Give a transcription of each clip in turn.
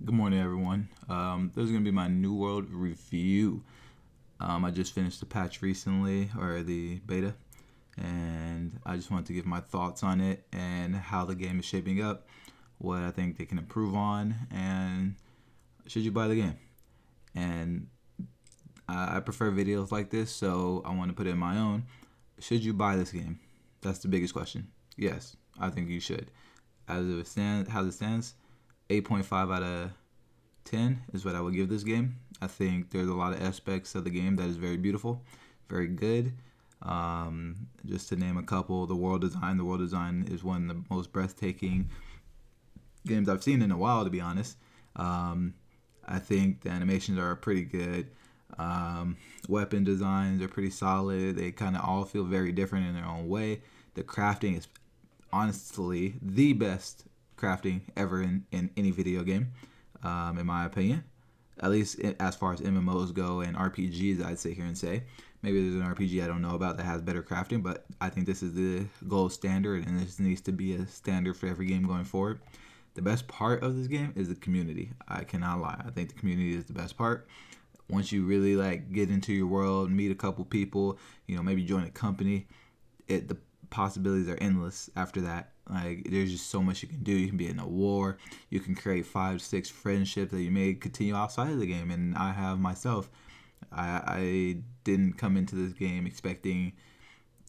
Good morning, everyone. This is going to be my New World review. I just finished the patch recently, or the beta, and I just wanted to give my thoughts on it and how the game is shaping up, what I think they can improve on, and should you buy the game. And I prefer videos like this, so I want to put it in my own. Should you buy this game? That's the biggest question. Yes, I think you should. As it stands, how it stands, 8.5 out of 10 is what I would give this game. I think there's a lot of aspects of the game that is very beautiful, very good. Just to name a couple, the world design. The world design is one of the most breathtaking games I've seen in a while, to be honest. I think the animations are pretty good. Weapon designs are pretty solid. They kind of all feel very different in their own way. The crafting is honestly the best crafting ever in any video game, in my opinion. At least as far as MMOs go and RPGs, I'd sit here and say. Maybe there's an RPG I don't know about that has better crafting, but I think this is the gold standard, and this needs to be a standard for every game going forward. The best part of this game is the community. I cannot lie. I think the community is the best part. Once you really get into your world, meet a couple people, maybe join a company, the possibilities are endless after that. There's just so much you can do. You can be in a war. You can create 5, 6 friendships that you may continue outside of the game. And I have myself. I didn't come into this game expecting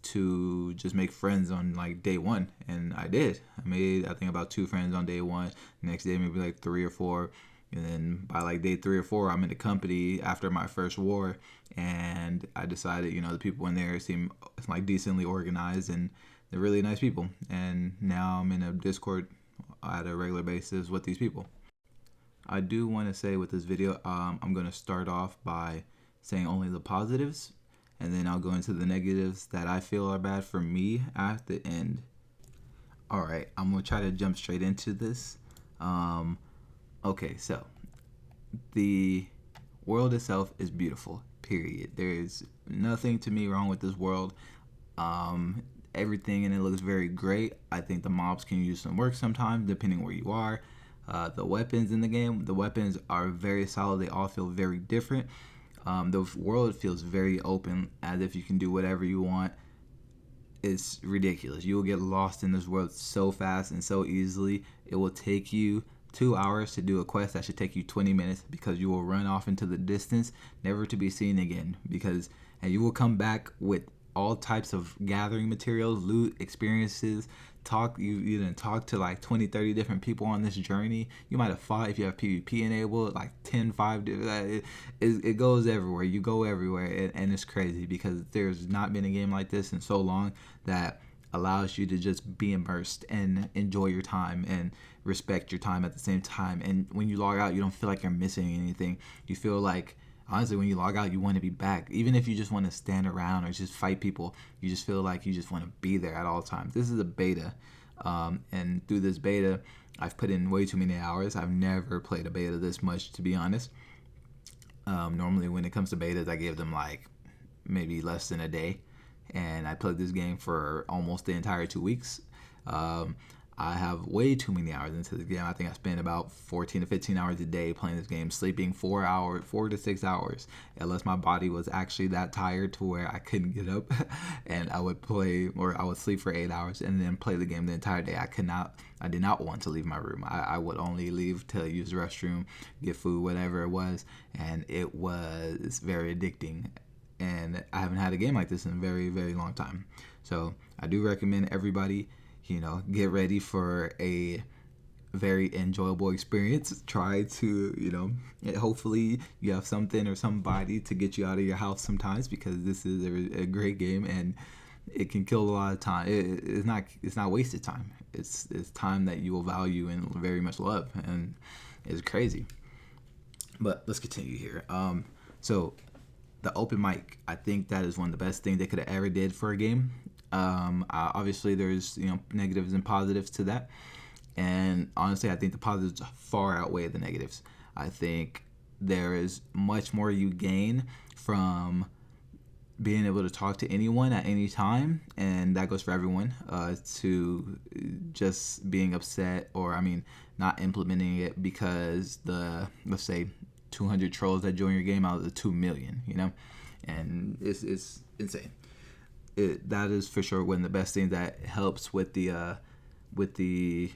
to just make friends on day one, and I did. I made, I think, about 2 friends on day one. Next day maybe 3 or 4, and then by day 3 or 4 I'm in the company after my first war, and I decided the people in there seem decently organized and they're really nice people, and now I'm in a Discord at a regular basis with these people. I do want to say with this video, I'm going to start off by saying only the positives, and then I'll go into the negatives that I feel are bad for me at the end. Alright, I'm going to try to jump straight into this. Okay, so the world itself is beautiful, period. There is nothing to me wrong with this world. Everything in it looks very great. I think the mobs can use some work sometimes, depending where you are. The weapons in the game, the weapons are very solid. They all feel very different. The world feels very open, as if you can do whatever you want. It's ridiculous. You will get lost in this world so fast and so easily. It will take you 2 hours to do a quest that should take you 20 minutes, because you will run off into the distance, never to be seen again. And you will come back with all types of gathering materials, loot, experiences. You didn't talk to 20, 30 different people on this journey. You might have fought, if you have PvP enabled, 10, 5. It goes everywhere. You go everywhere, and it's crazy because there's not been a game like this in so long that allows you to just be immersed and enjoy your time and respect your time at the same time. And when you log out, you don't feel like you're missing anything. You feel like, honestly, when you log out, you want to be back. Even if you just want to stand around or just fight people, you just feel like you just want to be there at all times. This is a beta, and through this beta, I've put in way too many hours. I've never played a beta this much, to be honest. Normally, when it comes to betas, I give them maybe less than a day, and I played this game for almost the entire 2 weeks. I have way too many hours into this game. I think I spend about 14 to 15 hours a day playing this game, sleeping 4 to 6 hours, unless my body was actually that tired to where I couldn't get up, and I would play, or I would sleep for 8 hours and then play the game the entire day. I did not want to leave my room. I would only leave to use the restroom, get food, whatever it was, and it was very addicting. And I haven't had a game like this in a very, very long time. So I do recommend everybody, get ready for a very enjoyable experience. Try to, hopefully you have something or somebody to get you out of your house sometimes, because this is a great game and it can kill a lot of time. It's not wasted time. It's time that you will value and very much love, and it's crazy. But let's continue here. So the open mic, I think that is one of the best things they could have ever did for a game. Obviously there's negatives and positives to that, and honestly I think the positives far outweigh the negatives. I think there is much more you gain from being able to talk to anyone at any time, and that goes for everyone, to just being upset, or I mean, not implementing it because let's say 200 trolls that join your game out of the 2 million, and it's insane. That is for sure one of the best things that helps with the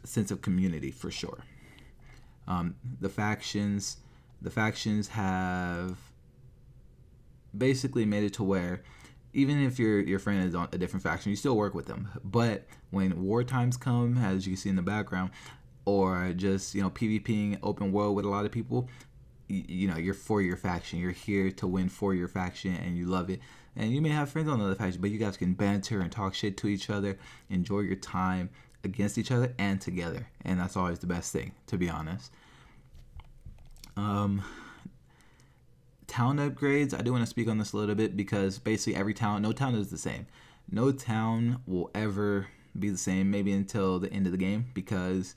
sense of community for sure. The factions have basically made it to where even if your friend is on a different faction, you still work with them. But when war times come, as you can see in the background, or just PvPing open world with a lot of people, you're for your faction. You're here to win for your faction, and you love it. And you may have friends on the other faction, but you guys can banter and talk shit to each other, enjoy your time against each other and together, and that's always the best thing, to be honest. Town upgrades, I do want to speak on this a little bit, because basically no town is the same. No town will ever be the same, maybe until the end of the game, because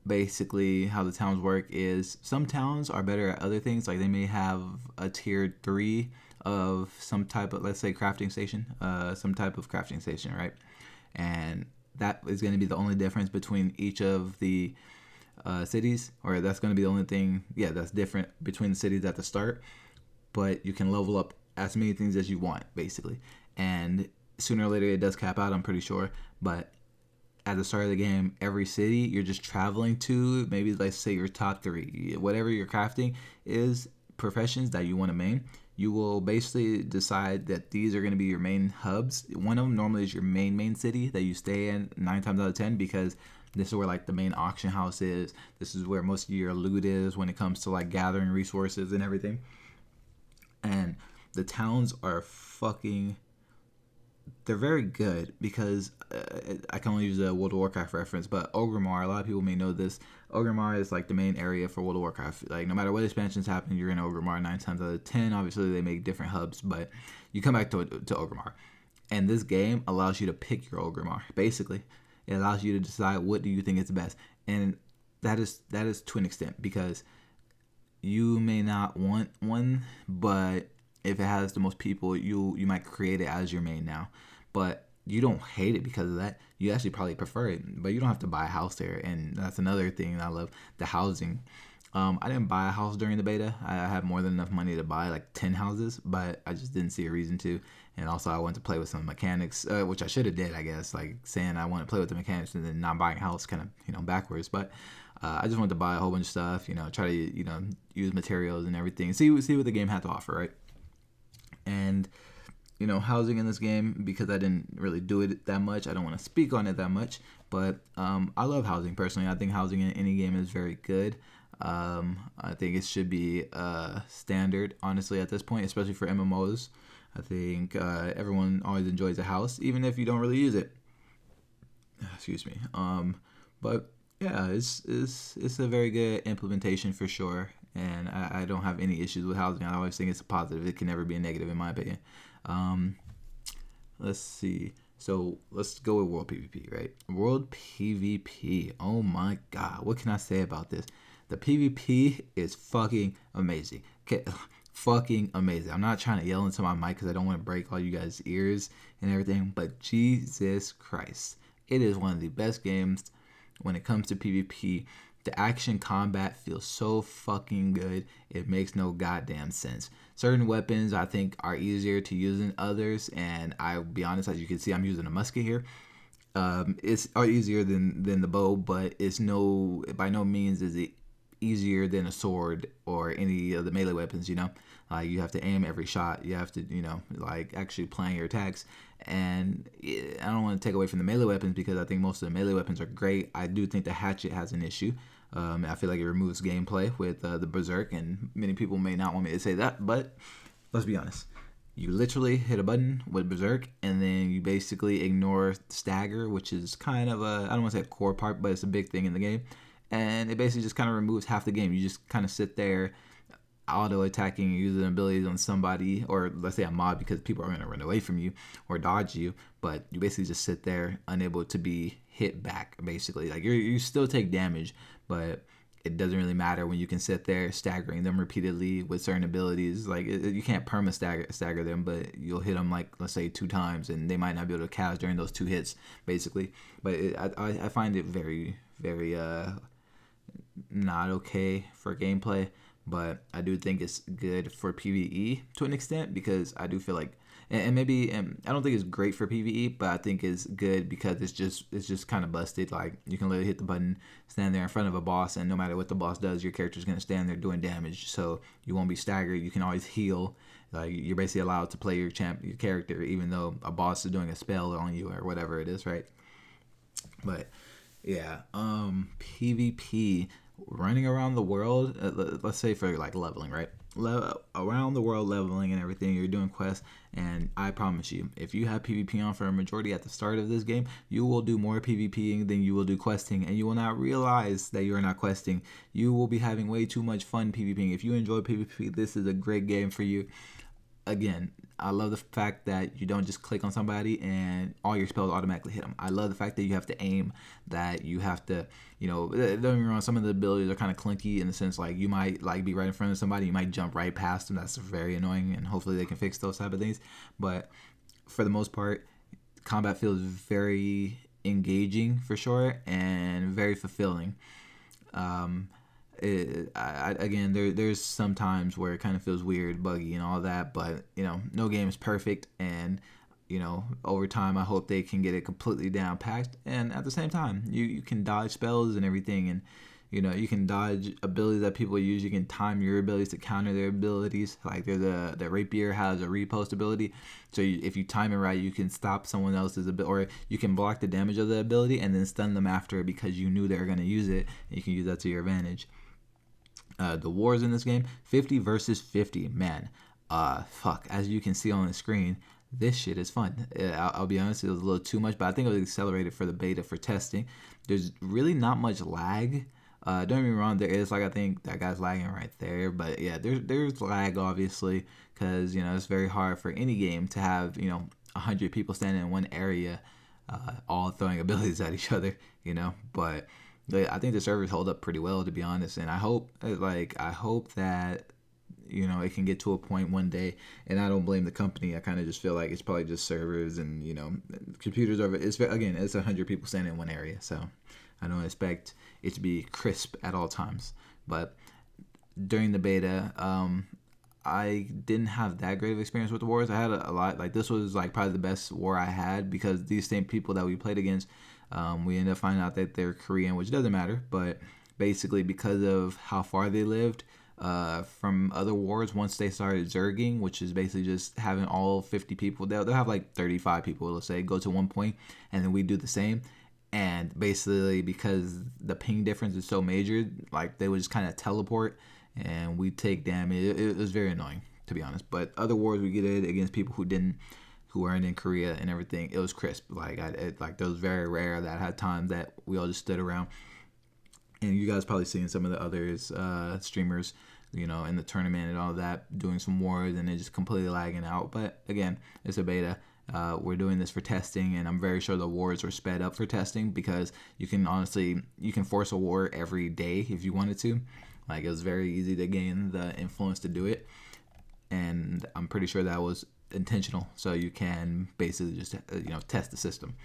basically how the towns work is some towns are better at other things. Like they may have a tier 3 of some type of, let's say, crafting station, right? And that is going to be the only difference between each of the cities, or that's going to be the only thing, that's different between the cities at the start. But you can level up as many things as you want, basically. And sooner or later it does cap out, I'm pretty sure. But at the start of the game, every city you're just traveling to, maybe let's say your top 3, whatever your crafting is, professions that you want to main, you will basically decide that these are going to be your main hubs. One of them normally is your main city that you stay in 9 times out of 10, because this is where like the main auction house is. This is where most of your loot is when it comes to like gathering resources and everything. And the towns are they're very good, because I can only use a World of Warcraft reference, but Orgrimmar, a lot of people may know this. Orgrimmar is like the main area for World of Warcraft. Like no matter what expansions happen, you're in Orgrimmar 9 times out of 10. Obviously they make different hubs, but you come back to Orgrimmar. And this game allows you to pick your Orgrimmar. Basically, it allows you to decide what do you think is the best. And that is to an extent, because you may not want one, but if it has the most people, you might create it as your main now. But you don't hate it because of that. You actually probably prefer it, but you don't have to buy a house there. And that's another thing I love, the housing. I didn't buy a house during the beta. I had more than enough money to buy like 10 houses, but I just didn't see a reason to. And also I wanted to play with some mechanics, which I should have did, I guess, like saying I want to play with the mechanics and then not buying a house, kind of, backwards. But I just wanted to buy a whole bunch of stuff, try to, use materials and everything, see what the game had to offer, right? And, housing in this game, because I didn't really do it that much, I don't want to speak on it that much, but I love housing personally. I think housing in any game is very good. I think it should be standard, honestly, at this point, especially for MMOs. I think everyone always enjoys a house, even if you don't really use it. Excuse me. But yeah, it's a very good implementation for sure, and I don't have any issues with housing. I always think it's a positive. It can never be a negative, in my opinion. Let's see. So let's go with World PvP, right? World PvP. Oh my God, what can I say about this? The PvP is fucking amazing. Okay, fucking amazing. I'm not trying to yell into my mic because I don't want to break all you guys' ears and everything, but Jesus Christ, it is one of the best games when it comes to PvP. The action combat feels so fucking good. It makes no goddamn sense. Certain weapons I think are easier to use than others, and I'll be honest, as you can see, I'm using a musket here. It's easier than the bow, but it's by no means is it easier than a sword or any of the melee weapons. You have to aim every shot. You have to like actually plan your attacks. And I don't want to take away from the melee weapons, because I think most of the melee weapons are great. I do think the hatchet has an issue. I feel like it removes gameplay with the berserk, and many people may not want me to say that, but let's be honest. You literally hit a button with berserk, and then you basically ignore stagger, which is kind of I don't want to say a core part, but it's a big thing in the game. And it basically just kind of removes half the game. You just kind of sit there auto-attacking and using abilities on somebody, or let's say a mob, because people are going to run away from you or dodge you, but you basically just sit there unable to be hit back, basically. Like you still take damage, but it doesn't really matter when you can sit there staggering them repeatedly with certain abilities. Like you can't perma stagger them, but you'll hit them like, let's say 2 times, and they might not be able to cast during those 2 hits, basically. But I find it very very not okay for gameplay, but I do think it's good for PvE to an extent, because I do feel like, and maybe, and I don't think it's great for PvE, but I think it's good because it's just kind of busted. Like you can literally hit the button, stand there in front of a boss, and no matter what the boss does, your character's gonna stand there doing damage, so you won't be staggered. You can always heal. Like you're basically allowed to play your character even though a boss is doing a spell on you or whatever it is, right? But yeah, PvP, running around the world, let's say for like leveling, right? Around the world leveling and everything, you're doing quests, and I promise you, if you have PvP on for a majority at the start of this game, you will do more PvPing than you will do questing, and you will not realize that you are not questing. You will be having way too much fun PvPing. If you enjoy PvP, this is a great game for you. Again, I love the fact that you don't just click on somebody and all your spells automatically hit them. I love the fact that you have to aim, that you have to, don't get me wrong, some of the abilities are kind of clunky in the sense like you might like be right in front of somebody, you might jump right past them. That's very annoying, and hopefully they can fix those type of things. But for the most part, combat feels very engaging for sure and very fulfilling. Again, there's some times where it kind of feels weird, buggy, and all that, but no game is perfect, and over time I hope they can get it completely down packed. And at the same time, you can dodge spells and everything, and you can dodge abilities that people use. You can time your abilities to counter their abilities. Like the rapier has a repost ability, so if you time it right, you can stop someone else's ability, or you can block the damage of the ability and then stun them after because you knew they were going to use it, and you can use that to your advantage. The wars in this game, 50 versus 50, man. Fuck. As you can see on the screen, this shit is fun. I'll be honest, it was a little too much, but I think it was accelerated for the beta for testing. There's really not much lag. Don't get me wrong, there is, like, I think that guy's lagging right there, but yeah, there's lag, obviously, because it's very hard for any game to have 100 people standing in one area, all throwing abilities at each other, but I think the servers hold up pretty well, to be honest, and I hope that it can get to a point one day, and I don't blame the company. I kind of just feel like it's probably just servers and computers over. It's 100 people standing in one area, so I don't expect it to be crisp at all times. But during the beta, I didn't have that great of experience with the wars. I had a lot. Like, this was like probably the best war I had, because these same people that we played against, we ended up finding out that they're Korean, which doesn't matter. But basically, because of how far they lived from other wars, once they started zerging, which is basically just having all 50 people, they'll have like 35 people, let's say, go to one point, and then we do the same. And basically, because the ping difference is so major, like, they would just kind of teleport, and we take damage. It was very annoying, to be honest. But other wars we get it against people who weren't in Korea and everything, it was crisp. Like, it was very rare that I had times that we all just stood around. And you guys probably seen some of the others streamers, in the tournament and all that, doing some wars and then just completely lagging out. But again, it's a beta. We're doing this for testing, and I'm very sure the wars were sped up for testing, because you can force a war every day if you wanted to. Like, it was very easy to gain the influence to do it, and I'm pretty sure that was intentional, so you can basically just test the system.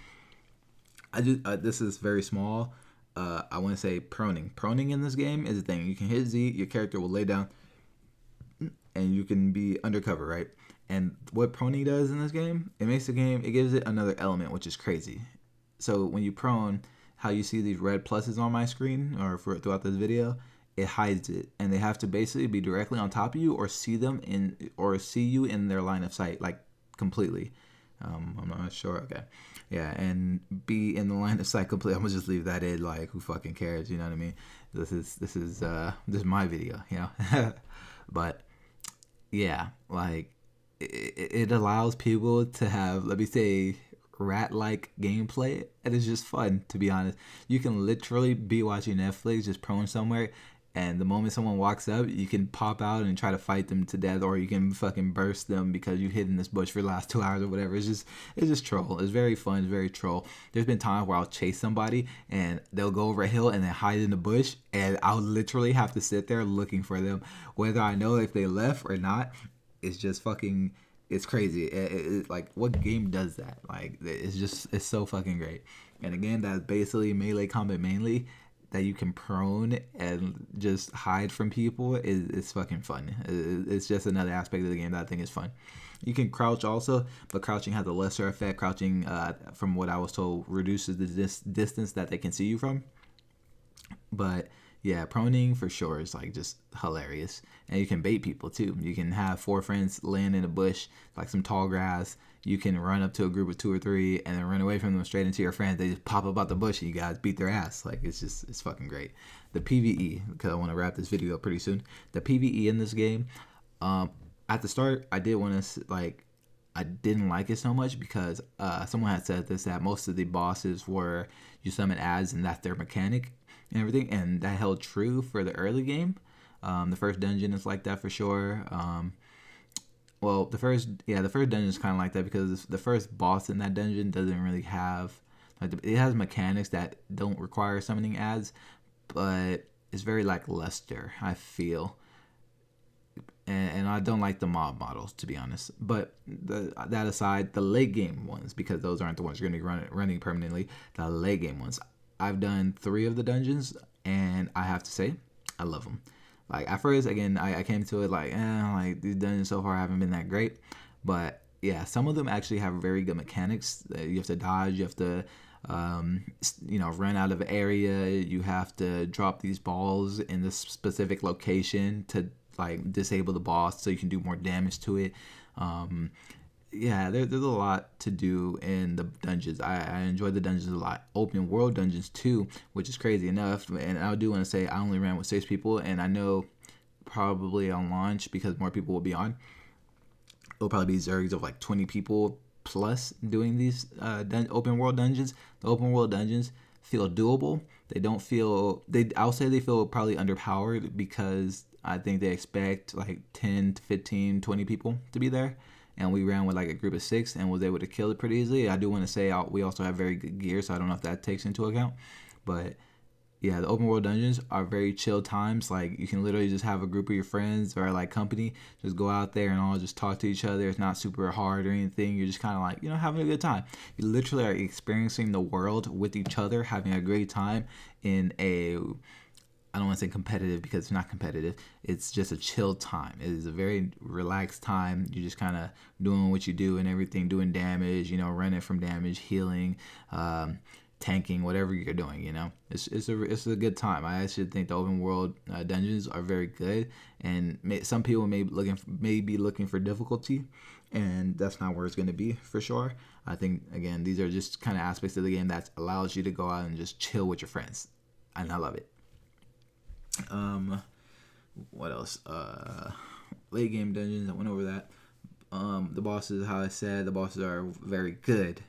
This is very small. I want to say proning in this game is a thing. You can hit Z, your character will lay down, and you can be undercover, right? And what proning does in this game, it gives it another element, which is crazy. So when you prone, how you see these red pluses on my screen or throughout this video, it hides it, and they have to basically be directly on top of you or see you in their line of sight, like, completely. I'm not sure. Okay, yeah, and be in the line of sight completely. I'm gonna just leave that in. Like, who fucking cares? You know what I mean? This is my video, but yeah, like, it allows people to have, let me say, rat-like gameplay, and it's just fun, to be honest. You can literally be watching Netflix, just prone somewhere, And the moment someone walks up, you can pop out and try to fight them to death, or you can fucking burst them because you hid in this bush for the last 2 hours or whatever. It's just troll. It's very fun. It's very troll. There's been times where I'll chase somebody and they'll go over a hill and then hide in the bush, and I'll literally have to sit there looking for them, whether I know if they left or not. It's just fucking. It's crazy. Like, what game does that? Like, it's so fucking great. And again, that's basically melee combat mainly, that you can prone and just hide from people is fucking fun. It's just another aspect of the game that I think is fun. You can crouch also, but crouching has a lesser effect. Crouching, from what I was told, reduces the distance that they can see you from. But yeah, proning for sure is like just hilarious. And you can bait people too. You can have 4 friends land in a bush, like some tall grass. You can run up to a group of 2 or 3 and then run away from them straight into your friends. They just pop up out the bush and you guys beat their ass. Like, it's fucking great. The PvE, because I want to wrap this video up pretty soon. The PvE in this game, at the start, I didn't like it so much because someone had said this, that most of the bosses were you summon ads and that's their mechanic and everything, and that held true for the early game. The first dungeon is like that for sure. Well, the first dungeon is kind of like that because the first boss in that dungeon doesn't really have, like, it has mechanics that don't require summoning ads, but it's very lackluster, I feel. And I don't like the mob models, to be honest. But that aside, the late game ones, because those aren't the ones you're going to be running permanently, the late game ones, I've done 3 of the dungeons, and I have to say, I love them. Like, at first, again, I came to it like these dungeons so far haven't been that great. But yeah, some of them actually have very good mechanics. You have to dodge, you have to run out of an area, you have to drop these balls in this specific location to like disable the boss so you can do more damage to it. There's a lot to do in the dungeons. I enjoy the dungeons a lot. Open world dungeons too, which is crazy enough. And I do want to say I only ran with 6 people, and I know probably on launch, because more people will be on, it'll probably be zergs of like 20 people plus doing these open world dungeons. The open world dungeons feel doable. They don't feel, I'll say they feel probably underpowered because I think they expect like 10 to 15, 20 people to be there. And we ran with like a group of 6 and was able to kill it pretty easily. I do want to say we also have very good gear, so I don't know if that takes into account. But yeah, the open world dungeons are very chill times. Like, you can literally just have a group of your friends or like company, just go out there and all just talk to each other. It's not super hard or anything. You're just kind of like, having a good time. You literally are experiencing the world with each other, having a great time in I don't want to say competitive because it's not competitive. It's just a chill time. It is a very relaxed time. You're just kind of doing what you do and everything, doing damage, running from damage, healing, tanking, whatever you're doing. It's a good time. I actually think the open world dungeons are very good, and some people may be looking for difficulty, and that's not where it's going to be for sure. I think, again, these are just kind of aspects of the game that allows you to go out and just chill with your friends, and I love it. What else? Late game dungeons, I went over that. The bosses, how I said, the bosses are very good.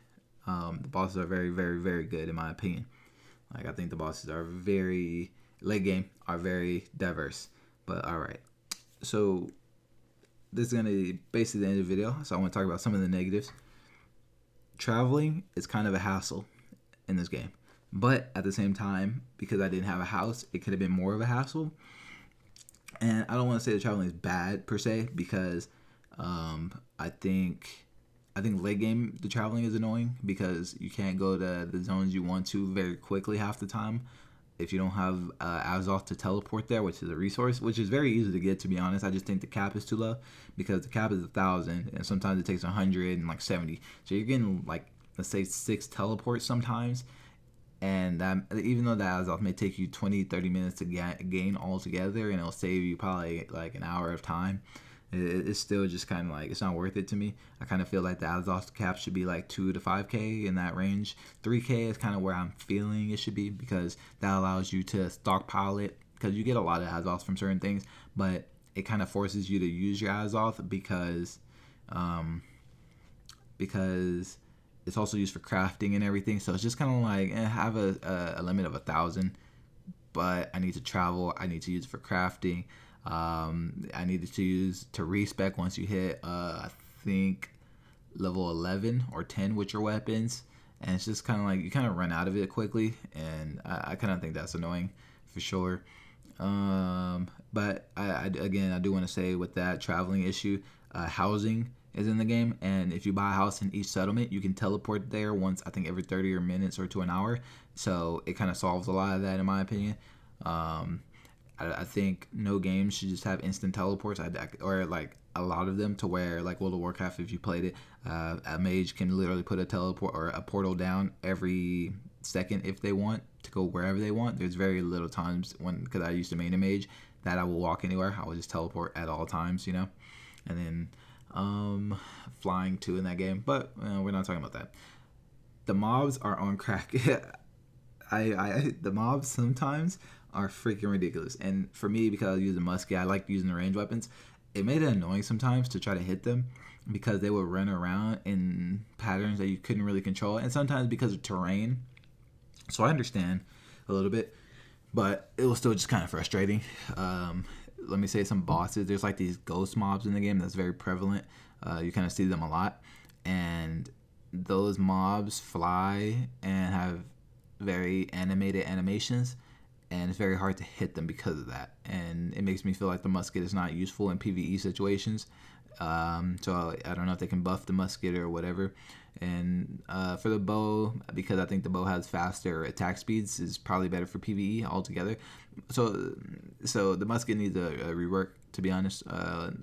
The bosses are very, very, very good in my opinion. Like, I think the bosses are very, late game, are very diverse. But alright. So, this is going to be basically the end of the video. So I want to talk about some of the negatives. Traveling is kind of a hassle in this game. But at the same time, because I didn't have a house, it could have been more of a hassle. And I don't want to say the traveling is bad per se, because I think late game the traveling is annoying because you can't go to the zones you want to very quickly half the time if you don't have Azoth to teleport there, which is a resource, which is very easy to get, to be honest. I just think the cap is too low because the cap is 1,000 and sometimes it takes 100 and like 70. So you're getting like, let's say 6 teleports sometimes. And even though that Azoth may take you 20-30 minutes to gain all together, and it'll save you probably like an hour of time, it's still just kind of like, it's not worth it to me. I kind of feel like the Azoth cap should be like 2 to 5k in that range. 3k is kind of where I'm feeling it should be, because that allows you to stockpile it, because you get a lot of Azoth from certain things, but it kind of forces you to use your Azoth because it's also used for crafting and everything. So it's just kind of like, have a limit of 1,000. but I need to travel. I need to use it for crafting. I needed to use to respec once you hit, I think, level 11 or 10 with your weapons. And it's just kind of like you kind of run out of it quickly. And I kind of think that's annoying for sure. But again, I do want to say with that traveling issue, housing is in the game, and if you buy a house in each settlement, you can teleport there once, I think, every 30 or minutes or to an hour. So it kind of solves a lot of that, in my opinion. I think no game should just have instant teleports, or like a lot of them, to where like World of Warcraft, if you played it, a mage can literally put a teleport or a portal down every second if they want to go wherever they want. There's very little times because I used to main a mage, that I will walk anywhere. I will just teleport at all times, and then flying too in that game. But we're not talking about that. The mobs are on crack. The mobs sometimes are freaking ridiculous. And for me, because I use a musket, I like using the range weapons. It made it annoying sometimes to try to hit them because they would run around in patterns that you couldn't really control. And sometimes because of terrain. So I understand a little bit, but it was still just kind of frustrating. Let me say some bosses. There's like these ghost mobs in the game that's very prevalent. You kind of see them a lot. And those mobs fly and have very animated animations, and it's very hard to hit them because of that. And it makes me feel like the musket is not useful in PvE situations. So I don't know if they can buff the musket or whatever. And for the bow, because I think the bow has faster attack speeds, is probably better for PvE altogether. So the musket needs a rework, to be honest.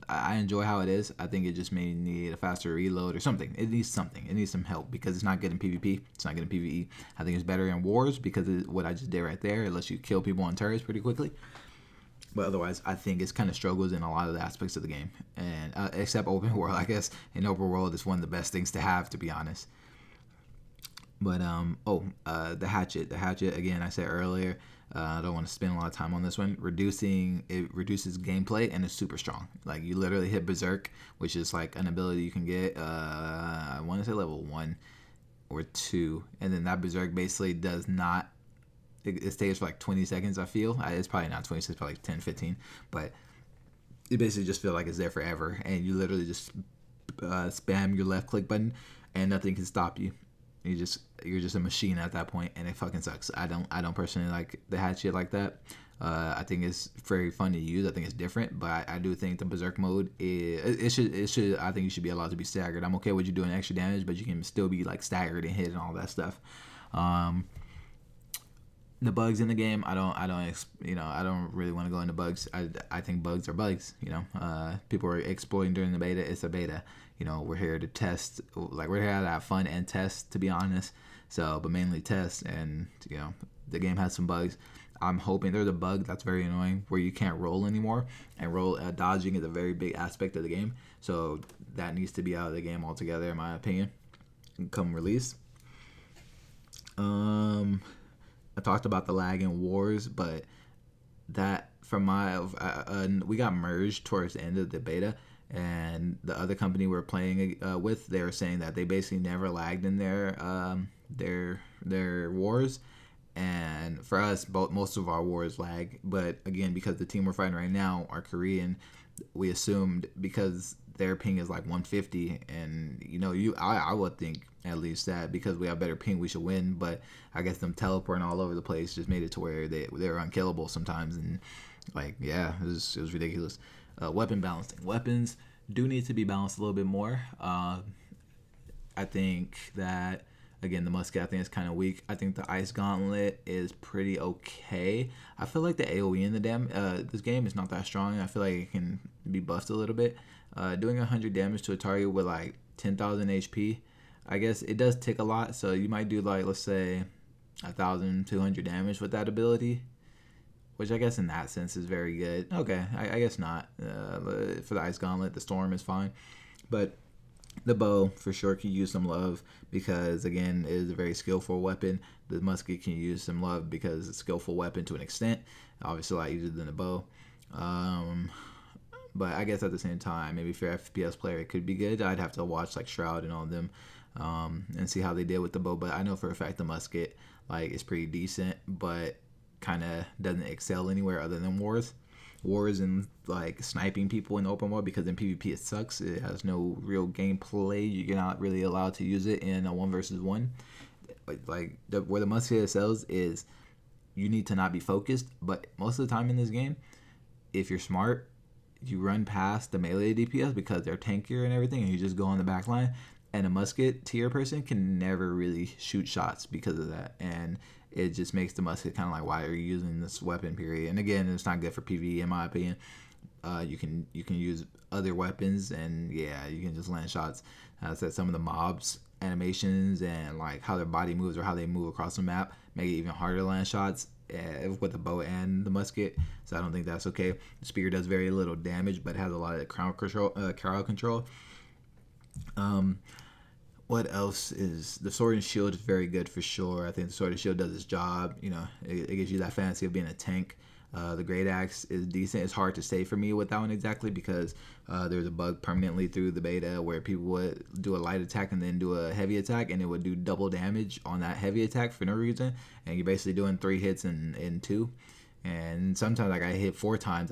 I enjoy how it is. I think it just may need a faster reload or something. It needs something. It needs some help because it's not good in PvP. It's not good in PvE. I think it's better in wars because of what I just did right there. It lets you kill people on turrets pretty quickly. But otherwise, I think it's kind of struggles in a lot of the aspects of the game. And except open world, I guess. In open world, it's one of the best things to have, to be honest. But, the hatchet. The hatchet, again, I said earlier, I don't want to spend a lot of time on this one. It reduces gameplay, and it's super strong. Like, you literally hit Berserk, which is like an ability you can get, I want to say level 1 or 2. And then that Berserk basically does not, it stays for like 20 seconds, I feel. It's probably not 20 seconds, probably like 10, 15. But you basically just feel like it's there forever. And you literally just spam your left click button, and nothing can stop you. You're just a machine at that point, and it fucking sucks. I don't personally like the hatchet like that. I think it's very fun to use. I think it's different, but I do think the Berserk mode it should. I think you should be allowed to be staggered. I'm okay with you doing extra damage, but you can still be like staggered and hit and all that stuff. The bugs in the game, I don't really want to go into bugs. I think bugs are bugs. People are exploiting during the beta. It's a beta. We're here to test. Like, we're here to have fun and test, to be honest. So, but mainly test. And the game has some bugs. I'm hoping there's a bug that's very annoying where you can't roll anymore, and dodging is a very big aspect of the game. So that needs to be out of the game altogether, in my opinion. Come release. I talked about the lag in wars, but that we got merged towards the end of the beta, and the other company we're playing with, they were saying that they basically never lagged in their wars. And for us, most of our wars lag. But again, because the team we're fighting right now are Korean, we assumed because their ping is like 150, and I would think at least that because we have better ping, we should win. But I guess them teleporting all over the place just made it to where they were unkillable sometimes, and it was ridiculous. Weapon balancing. Weapons do need to be balanced a little bit more. I think that, again, the musket, I think, is kind of weak. I think the ice gauntlet is pretty okay. I feel like the AoE in this game is not that strong. I feel like it can be buffed a little bit. Doing 100 damage to a target with like 10,000 HP, I guess it does tick a lot. So you might do like, let's say, 1,200 damage with that ability, which I guess in that sense is very good. Okay, I guess not. For the ice gauntlet, the storm is fine, but the bow for sure can use some love because, again, it is a very skillful weapon. The musket can use some love because it's a skillful weapon to an extent. Obviously a lot easier than the bow. But I guess at the same time, maybe for an FPS player, it could be good. I'd have to watch like Shroud and all of them and see how they did with the bow. But I know for a fact the musket is pretty decent, but kind of doesn't excel anywhere other than wars. Wars and like sniping people in open world, because in PvP it sucks. It has no real gameplay. You're not really allowed to use it in a 1 versus 1. Where the musket excels is you need to not be focused, but most of the time in this game, if you're smart, you run past the melee DPS because they're tankier and everything, and you just go on the back line. And a musket tier person can never really shoot shots because of that, and it just makes the musket kind of like, why are you using this weapon? Period. And again, it's not good for PvE in my opinion. You can use other weapons, and yeah, you can just land shots. So some of the mobs animations and like how their body moves or how they move across the map make it even harder to land shots with the bow and the musket. So I don't think that's okay. The spear does very little damage, but it has a lot of crowd control. What else is the sword and shield is very good for sure. I think the sword and shield does its job. You know, it gives you that fantasy of being a tank. The great axe is decent. It's hard to say for me with that one exactly because there's a bug permanently through the beta where people would do a light attack and then do a heavy attack, and it would do double damage on that heavy attack for no reason, and you're basically doing 3 hits in 2. And sometimes like I hit 4 times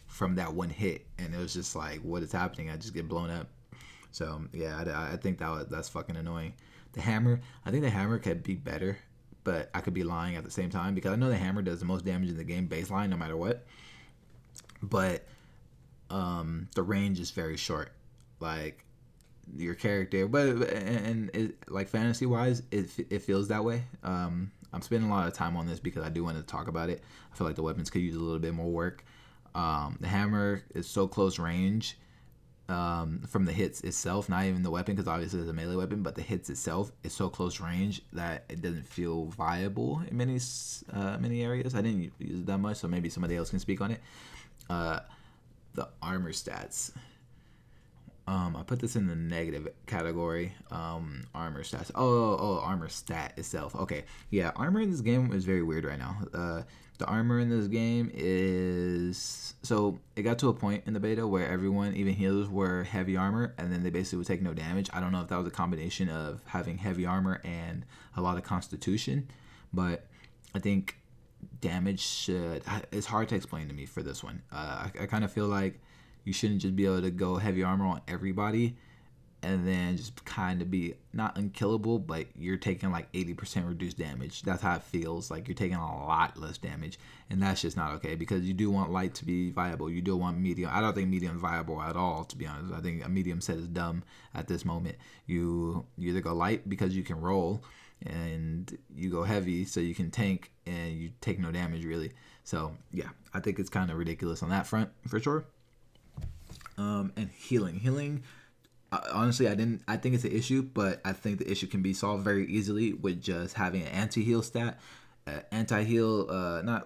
from that one hit, and it was just like, what is happening? I just get blown up. So yeah, I think that's fucking annoying. The hammer, I think the hammer could be better, but I could be lying at the same time because I know the hammer does the most damage in the game baseline no matter what. But the range is very short. Like your character, and like fantasy wise, it feels that way. I'm spending a lot of time on this because I do want to talk about it. I feel like the weapons could use a little bit more work. The hammer is so close range. From the hits itself, not even the weapon, because obviously it's a melee weapon, but the hits itself is so close range that it doesn't feel viable in many areas. I didn't use it that much, so maybe somebody else can speak on it. The armor stats. I put this in the negative category. Armor stats. Armor stat itself. Okay, yeah, armor in this game is very weird right now. The armor in this game is, so it got to a point in the beta where everyone, even healers, were heavy armor, and then they basically would take no damage. I don't know if that was a combination of having heavy armor and a lot of constitution, but I think damage it's hard to explain to me for this one. I kind of feel like you shouldn't just be able to go heavy armor on everybody and then just kind of be not unkillable, but you're taking like 80% reduced damage. That's how it feels. Like you're taking a lot less damage, and that's just not okay because you do want light to be viable. You do want medium. I don't think medium is viable at all, to be honest. I think a medium set is dumb at this moment. You either go light because you can roll, and you go heavy so you can tank and you take no damage really. So yeah, I think it's kind of ridiculous on that front for sure. And healing. Honestly, I think it's an issue, but I think the issue can be solved very easily with just having an anti-heal stat. Anti-heal,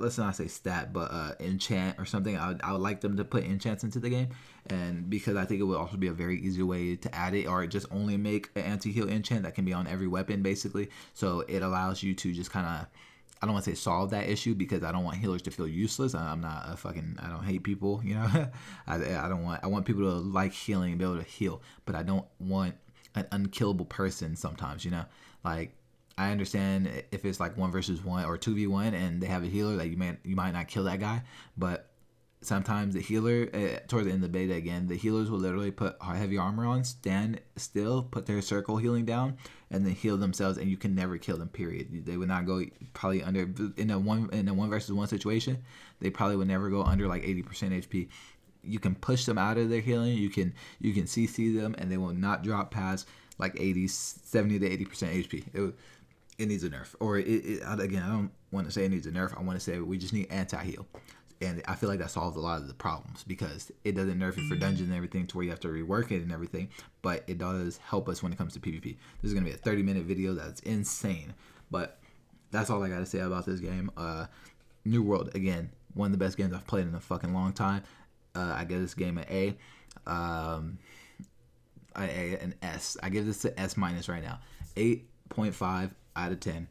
let's not say stat, but enchant or something. I would like them to put enchants into the game, and because I think it would also be a very easy way to add it, or just only make an anti-heal enchant that can be on every weapon basically. So it allows you to just kind of, I don't want to say solve that issue because I don't want healers to feel useless. I'm not I don't hate people, you know. I want people to like healing and be able to heal, but I don't want an unkillable person sometimes, you know. Like I understand if it's like 1 versus 1 or 2v1 and they have a healer that you might not kill that guy, but sometimes the healer, towards the end of the beta again, the healers will literally put heavy armor on, stand still, put their circle healing down, and then heal themselves, and you can never kill them, period. They would not go probably under, in a 1 versus 1 situation, they probably would never go under like 80% HP. You can push them out of their healing, you can CC them, and they will not drop past like 70 to 80% HP. It needs a nerf. Or again, I don't want to say it needs a nerf. I want to say we just need anti-heal. And I feel like that solves a lot of the problems because it doesn't nerf it for dungeons and everything to where you have to rework it and everything, but it does help us when it comes to PvP. This is going to be a 30-minute video that's insane, but that's all I got to say about this game. New World, again, one of the best games I've played in a fucking long time. I give this game an A. An S. I give this an S- right now. 8.5 out of 10.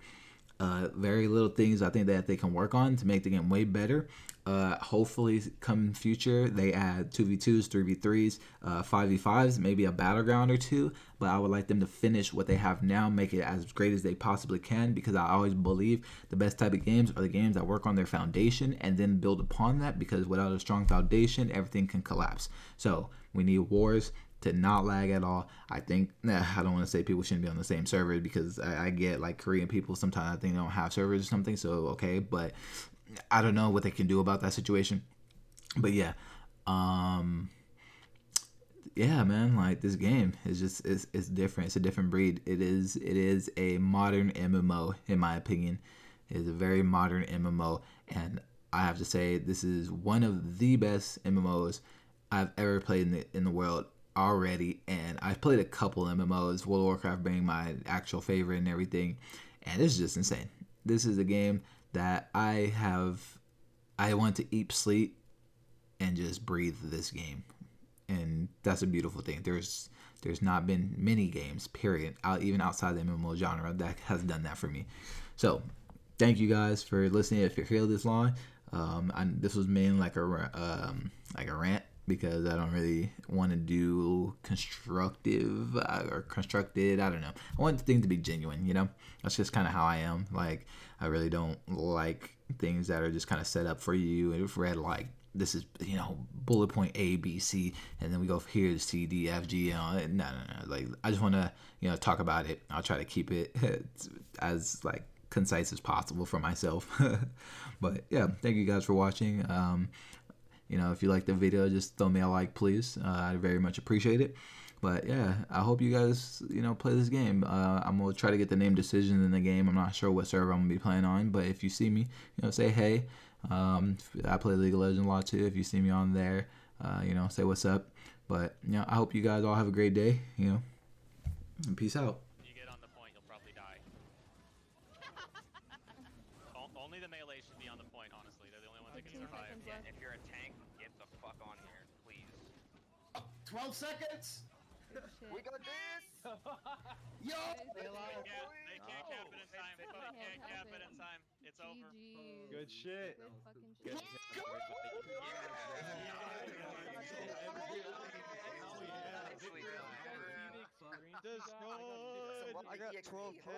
Very little things I think that they can work on to make the game way better. Hopefully, come future, they add 2v2s, 3v3s, 5v5s, maybe a battleground or two. But I would like them to finish what they have now, make it as great as they possibly can, because I always believe the best type of games are the games that work on their foundation and then build upon that, because without a strong foundation, everything can collapse. So we need wars to not lag at all. I think, I don't want to say people shouldn't be on the same server, because I get like Korean people sometimes I think they don't have servers or something, so okay, but I don't know what they can do about that situation. But yeah, yeah, man, like this game is just it's different. It's a different breed. It is a modern MMO in my opinion. It is a very modern MMO, and I have to say this is one of the best MMOs I've ever played in the world already. And I've played a couple MMOs, World of Warcraft being my actual favorite and everything, and it's just insane. This is a game that I want to eat, sleep, and just breathe this game, and that's a beautiful thing. There's not been many games, period, even outside the MMO genre, that has done that for me. So, thank you guys for listening. If you're here this long, this was mainly like a rant, because I don't really want to do constructive or constructed. I don't know. I want things to be genuine. That's just kind of how I am. Like, I really don't like things that are just kind of set up for you. And if read like, this is, bullet point A, B, C, and then we go here to C, D, F, G. No. Like, I just want to, talk about it. I'll try to keep it as like concise as possible for myself. But yeah, thank you guys for watching. If you like the video, just throw me a like, please. I very much appreciate it. But yeah, I hope you guys, play this game. I'm going to try to get the name decisions in the game. I'm not sure what server I'm going to be playing on, but if you see me, say hey. I play League of Legends a lot too. If you see me on there, say what's up. But, I hope you guys all have a great day, and peace out. You get on the point, you'll probably die. Only the melee should be on the point, honestly. They're the only ones that can survive. Yeah, if you're a tank, get the fuck on here, please. 12 seconds! We got this! Yo! They can't cap it in time. They can't cap it in time. It's over. Good shit. Good fucking Good shit. shit. Destroyed! I got 12K.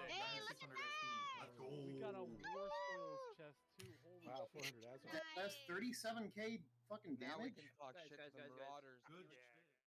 Hey, look at that! We got a war spoils chest too. Holy wow, 400. That's 37k fucking Now we damage. can talk shit to them.